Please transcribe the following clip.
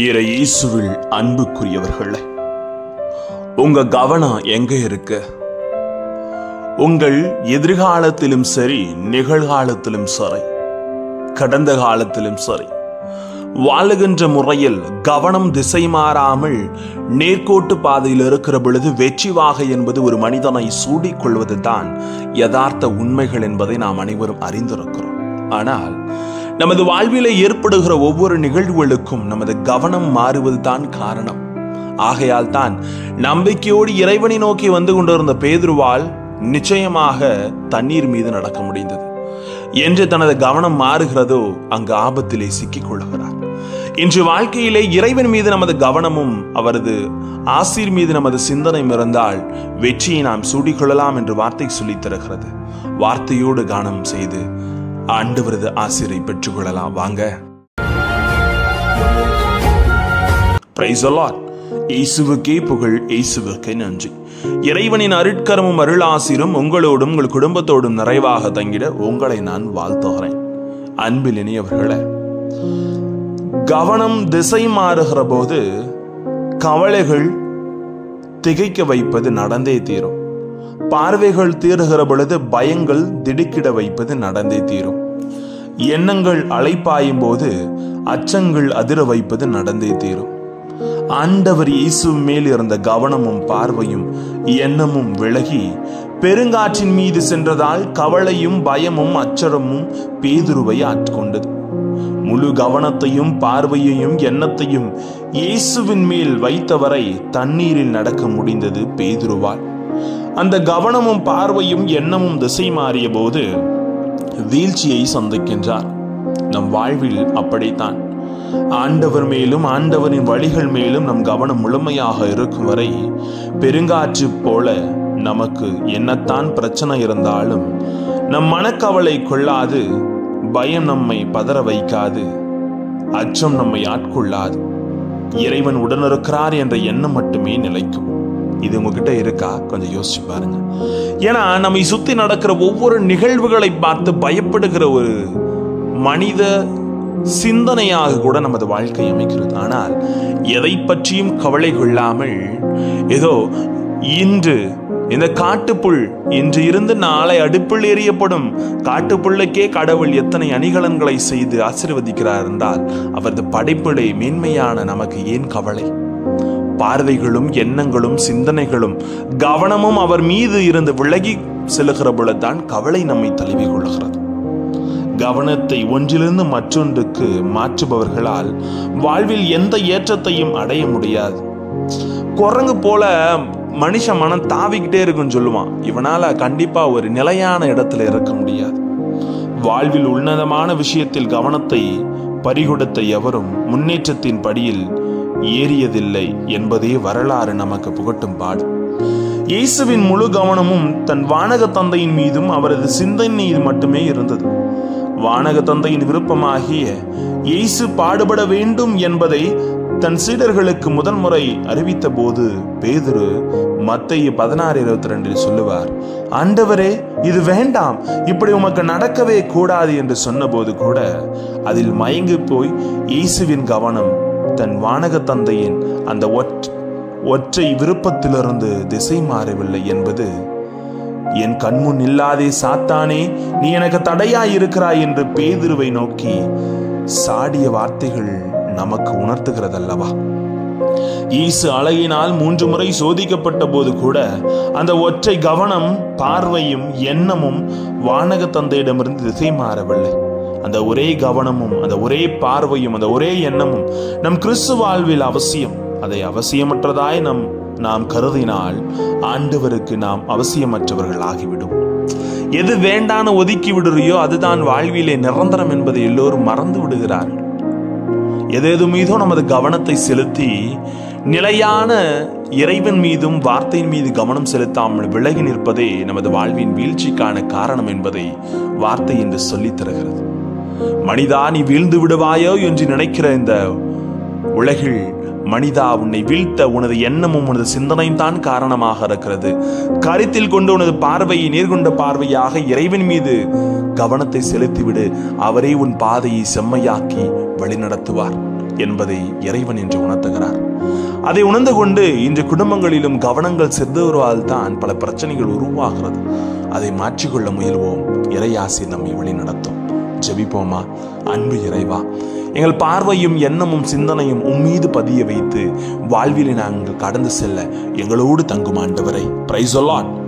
இயேசுவில் அன்புக்குரியவர்களே, உங்க கவனம் எங்க இருக்கு? உங்கள் எதிர்காலத்திலும் சரி, நிகழ்காலத்திலும் சரி, கடந்த காலத்திலும் சரி, வாழுகின்ற முறையில் கவனம் திசை மாறாமல் நேர்கோட்டு பாதையில் இருக்கிற பொழுது வெற்றி வாகை என்பது ஒரு மனிதனை சூடிக்கொள்வது தான் யதார்த்த உண்மைகள் என்பதை நாம் அனைவரும் அறிந்திருக்கிறோம். ஆனால் நமது வாழ்விலே ஏற்படுகிற ஒவ்வொரு நிகழ்வுகளுக்கும் நமது கவனம் மாறுவது தான் காரணம். ஆகையால் தான் நம்பிக்கையோடு இறைவனை நோக்கி வந்து கொண்டிருந்த பேதுருவால் நிச்சயமாக தண்ணீர் மீது நடக்க முடிந்தது. என்று தனது கவனம் மாறுகிறதோ அங்கு ஆபத்திலே சிக்கிக் கொள்கிறார். இன்று வாழ்க்கையிலே இறைவன் மீது நமது கவனமும் அவரது ஆசீர் மீது நமது சிந்தனை இருந்தால் வெற்றியை நாம் சூடிக்கொள்ளலாம் என்று வார்த்தை சொல்லித் தருகிறது. வார்த்தையோடு கவனம் செய்து ஆண்டவரது ஆசீரை பெற்றுக் கொள்ளலாம். வாங்க. Praise the Lord. இயேசுவுக்கே புகழ், இயேசுவுக்கே நன்றி. இறைவனின் அருட்கரமும் அருளாசீரும் உங்களோடும் உங்கள் குடும்பத்தோடும் நிறைவாக தங்கிட உங்களை நான் வாழ்த்துகிறேன். அன்பில் இனியவர்களே, கவனம் திசை மாறுகிற போது கவலைகள் திகைக்க வைப்பது நடந்தே தீரும். பார்வைகள் தீருகிற பொழுது பயங்கள் திடுக்கிட வைப்பது நடந்தே தீரும். எண்ணங்கள் அலைப்பாயும் போது அச்சங்கள் அதிர வைப்பது நடந்தே தீரும். ஆண்டவர் இயேசு மேல் இருந்த கவனமும் பார்வையும் எண்ணமும் விலகி பெருங்காற்றின் மீது சென்றதால் கவலையும் பயமும் அச்சரமும் பேதுருவை ஆட்கொண்டது. முழு கவனத்தையும் பார்வையையும் எண்ணத்தையும் இயேசுவின் மேல் வைத்தவரை தண்ணீரில் நடக்க முடிந்தது பேதுருவால். அந்த கவனமும் பார்வையும் எண்ணமும் திசை மாறிய போது வீழ்ச்சியை சந்திக்கின்றார். நம் வாழ்வில் அப்படித்தான். ஆண்டவர் மேலும் ஆண்டவரின் வழிகள் மேலும் நம் கவனம் முழுமையாக இருக்கும் வரை பெருங்காற்று போல நமக்கு என்னத்தான் பிரச்சனை இருந்தாலும் நம் மனக்கவலை கொள்ளாது, பயம் நம்மை பதற வைக்காது, அச்சம் நம்மை ஆட்கொள்ளாது. இறைவன் உடனிருக்கிறார் என்ற எண்ணம் மட்டுமே நிலைக்கும். இது உங்ககிட்ட இருக்கா? கொஞ்சம் யோசிச்சு பாருங்க. ஏன்னா நம்மை சுத்தி நடக்கிற ஒவ்வொரு நிகழ்வுகளை பார்த்து பயப்படுகிற ஒரு மனித சிந்தனையாக கூட நமது வாழ்க்கை அமைக்கிறது. ஆனால் எதை பற்றியும் கவலை கொள்ளாமல் ஏதோ இன்று இந்த காட்டுப்புல் இன்று இருந்து நாளை அடுப்பில் எறியப்படும் காட்டுப்புல்லுக்கே கடவுள் எத்தனை அணிகலன்களை செய்து ஆசீர்வதிக்கிறார் என்றால் அவரது படைப்பிலே மேன்மையான நமக்கு ஏன் கவலை? பார்வைகளும் எண்ணங்களும் சிந்தனைகளும் கவனமும் அவர் மீது இருந்து விலகி செல்லுகிற பொழுதுதான் கவலை நம்மை தழுவி கொள்கிறது. கவனத்தை ஒன்றிலிருந்து மற்றொன்றுக்கு மாற்றுபவர்களால் வாழ்வில் எந்த ஏற்றத்தையும் அடைய முடியாது. குரங்கு போல மனுஷ மனம் தாவிக்கிட்டே இருக்குன்னு சொல்லுவான். இவனால கண்டிப்பா ஒரு நிலையான இடத்துல இருக்க முடியாது. வாழ்வில் உன்னதமான விஷயத்தில் கவனத்தை பறிகொடுத்த எவரும் முன்னேற்றத்தின் படியில் ஏறியதில்லை என்பதே வரலாறு நமக்கு புகட்டும் பாடு. இயேசுவின் முழு கவனமும் தன் வானக தந்தையின் மீதும் அவரது சிந்தனை மீது மட்டுமே இருந்தது. வானக தந்தையின் விருப்பமாகிய இயேசு பாடுபட வேண்டும் என்பதை தன் சீடர்களுக்கு முதல் முறை அறிவித்த போது பேதுரு மத்தேயு 16:22 சொல்லுவார், ஆண்டவரே, இது வேண்டாம், இப்படி உமக்கு நடக்கவே கூடாது என்று சொன்னபோது கூட அதில் மயங்கி போய் இயேசுவின் கவனம் தன் வானக தந்தையின் அந்த ஒற்றை விருப்பத்திலிருந்து திசை மாறவில்லை என்பது என் கண்முன் இல்லாதே சாத்தானே, நீ எனக்கு தடையாயிருக்கிறாய் என்று பேதுருவை நோக்கி சாடிய வார்த்தைகள் நமக்கு உணர்த்துகிறதல்லவா? இயேசு அழகினால் 3 முறை சோதிக்கப்பட்ட போது கூட அந்த ஒற்றை கவனம், பார்வையும் எண்ணமும் வானக தந்தையிடமிருந்து திசை மாறவில்லை. அந்த ஒரே கவனமும் அந்த ஒரே பார்வையும் அந்த ஒரே எண்ணமும் நம் கிறிஸ்து வாழ்வில் அவசியம். அதை அவசியமற்றதாய் நாம் கருதினால் ஆண்டவருக்கு நாம் அவசியமற்றவர்கள் ஆகிவிடும். எது வேண்டான்னு ஒதுக்கி விடுறியோ அதுதான் வாழ்விலே நிரந்தரம் என்பதை எல்லோரும் மறந்து விடுகிறார்கள். எது மீதோ நமது கவனத்தை செலுத்தி நிலையான இறைவன் மீதும் வார்த்தையின் மீது கவனம் செலுத்தாமல் விலகி நிற்பதே நமது வாழ்வின் வீழ்ச்சிக்கான காரணம் என்பதை வார்த்தை என்று சொல்லித் தருகிறது. மனிதா, நீ வீழ்ந்து விடுவாயோ என்று நினைக்கிற இந்த உலகில் மனிதா, உன்னை வீழ்த்த உனது எண்ணமும் உனது சிந்தனையும் தான் காரணமாக இருக்கிறது. கருத்தில் கொண்டு உனது பார்வையை நேர்கொண்ட பார்வையாக இறைவன் மீது கவனத்தை செலுத்திவிடு. அவரே உன் பாதையை செம்மையாக்கி வழி நடத்துவார். என்பதை இறைவன் என்று உணர்த்துகிறார். அதை உணர்ந்து கொண்டு இன்று குடும்பங்களிலும் கவனங்கள் சிதறுவதால் தான் பல பிரச்சனைகள் உருவாகிறது. அதை மாற்றிக்கொள்ள முயல்வோம். இறையாசி நம்மை வழி நடத்தும். ஜெபிப்போமா. அன்பு இறைவா, எங்கள் பார்வையும் எண்ணமும் சிந்தனையும் உம்மீது பதிய வைத்து வாழ்வில் நாங்கள் கடந்து செல்ல எங்களோடு தங்கும் ஆண்டவரை. Praise the Lord.